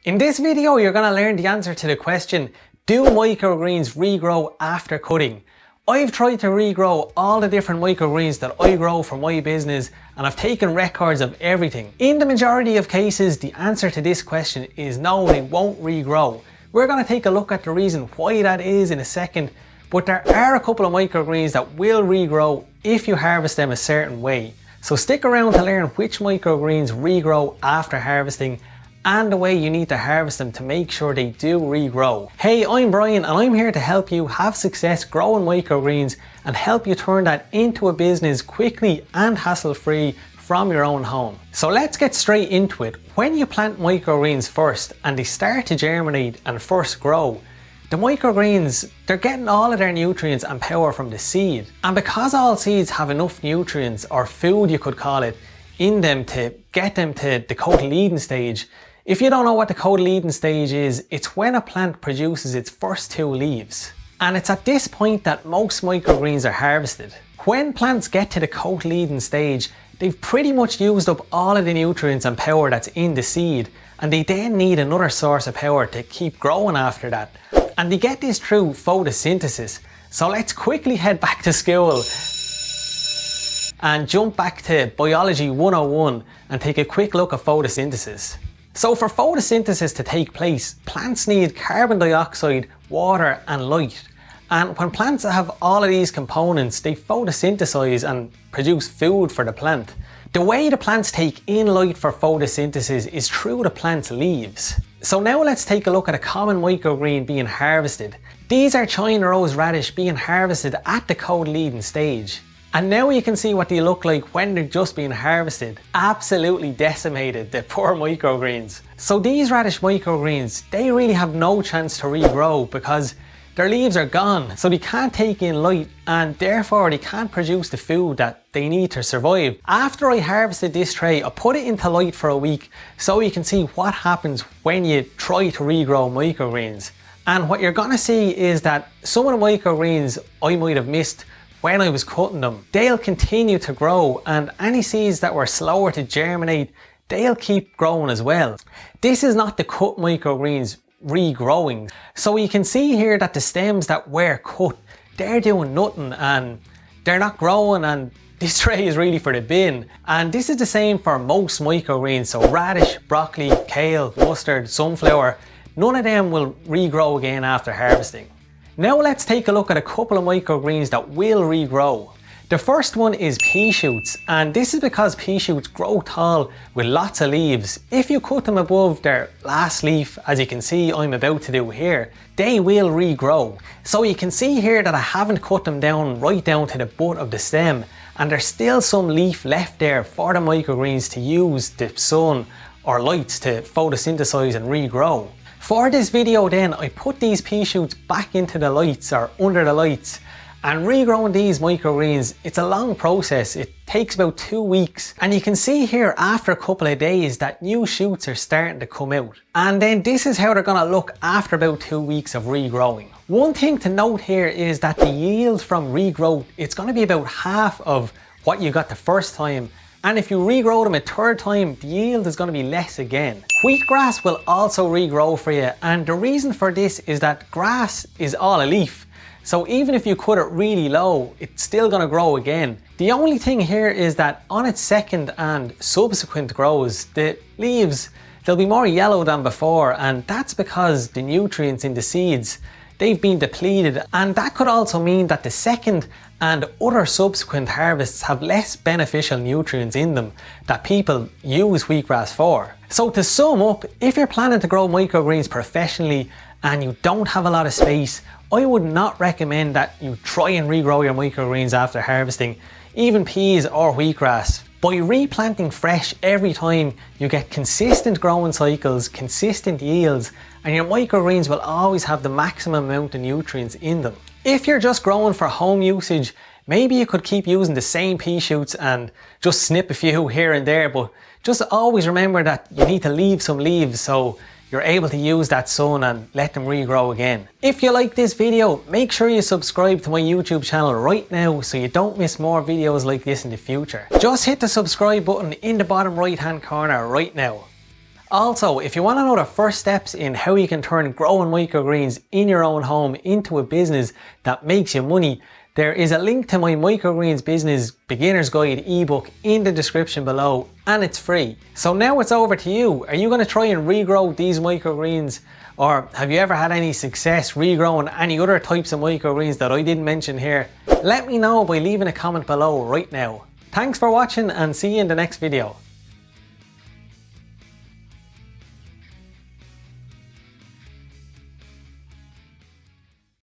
In this video, you're going to learn the answer to the question, do microgreens regrow after cutting? I've tried to regrow all the different microgreens that I grow for my business, and I've taken records of everything. In the majority of cases, the answer to this question is no, they won't regrow. We're going to take a look at the reason why that is in a second, but there are a couple of microgreens that will regrow if you harvest them a certain way. So stick around to learn which microgreens regrow after harvesting and the way you need to harvest them to make sure they do regrow. Hey, I'm Brian and I'm here to help you have success growing microgreens and help you turn that into a business quickly and hassle-free from your own home. So let's get straight into it. When you plant microgreens first and they start to germinate and first grow, the microgreens, they're getting all of their nutrients and power from the seed. And because all seeds have enough nutrients, or food you could call it, in them to get them to the cotyledon stage. If you don't know what the cotyledon stage is, it's when a plant produces its first two leaves. And it's at this point that most microgreens are harvested. When plants get to the cotyledon stage, they've pretty much used up all of the nutrients and power that's in the seed, and they then need another source of power to keep growing after that. And they get this through photosynthesis. So let's quickly head back to school and jump back to Biology 101 and take a quick look at photosynthesis. So for photosynthesis to take place, plants need carbon dioxide, water and light. And when plants have all of these components, they photosynthesize and produce food for the plant. The way the plants take in light for photosynthesis is through the plant's leaves. So now let's take a look at a common microgreen being harvested. These are China rose radish being harvested at the cotyledon stage. And now you can see what they look like when they're just being harvested. Absolutely decimated, the poor microgreens. So these radish microgreens, they really have no chance to regrow because their leaves are gone, so they can't take in light and therefore they can't produce the food that they need to survive. After I harvested this tray, I put it into light for a week so you can see what happens when you try to regrow microgreens. And what you're gonna see is that some of the microgreens I might have missed when I was cutting them, they'll continue to grow, and any seeds that were slower to germinate, they'll keep growing as well. This is not the cut microgreens regrowing. So you can see here that the stems that were cut, they're doing nothing and they're not growing, and this tray is really for the bin. And this is the same for most microgreens, so radish, broccoli, kale, mustard, sunflower, none of them will regrow again after harvesting. Now let's take a look at a couple of microgreens that will regrow. The first one is pea shoots, and this is because pea shoots grow tall with lots of leaves. If you cut them above their last leaf, as you can see I'm about to do here, they will regrow. So you can see here that I haven't cut them down right down to the butt of the stem, and there's still some leaf left there for the microgreens to use the sun or lights to photosynthesize and regrow. For this video then, I put these pea shoots back into the lights or under the lights, and regrowing these microgreens, it's a long process. It takes about 2 weeks, and you can see here after a couple of days that new shoots are starting to come out. And then this is how they're gonna look after about 2 weeks of regrowing. One thing to note here is that the yield from regrowth, it's gonna be about half of what you got the first time. And if you regrow them a third time, the yield is going to be less again. Wheatgrass will also regrow for you, and the reason for this is that grass is all a leaf. So even if you cut it really low, it's still going to grow again. The only thing here is that on its second and subsequent grows, the leaves, they'll be more yellow than before, and that's because the nutrients in the seeds, they've been depleted, and that could also mean that the second and other subsequent harvests have less beneficial nutrients in them that people use wheatgrass for. So to sum up, if you're planning to grow microgreens professionally and you don't have a lot of space, I would not recommend that you try and regrow your microgreens after harvesting, even peas or wheatgrass. By replanting fresh every time, you get consistent growing cycles, consistent yields, and your microgreens will always have the maximum amount of nutrients in them. If you're just growing for home usage, maybe you could keep using the same pea shoots and just snip a few here and there, but just always remember that you need to leave some leaves so you're able to use that sun and let them regrow again. If you like this video, make sure you subscribe to my YouTube channel right now so you don't miss more videos like this in the future. Just hit the subscribe button in the bottom right hand corner right now. Also, if you want to know the first steps in how you can turn growing microgreens in your own home into a business that makes you money, there is a link to my Microgreens Business Beginner's Guide ebook in the description below, and it's free. So now it's over to you. Are you going to try and regrow these microgreens? Or have you ever had any success regrowing any other types of microgreens that I didn't mention here? Let me know by leaving a comment below right now. Thanks for watching and see you in the next video.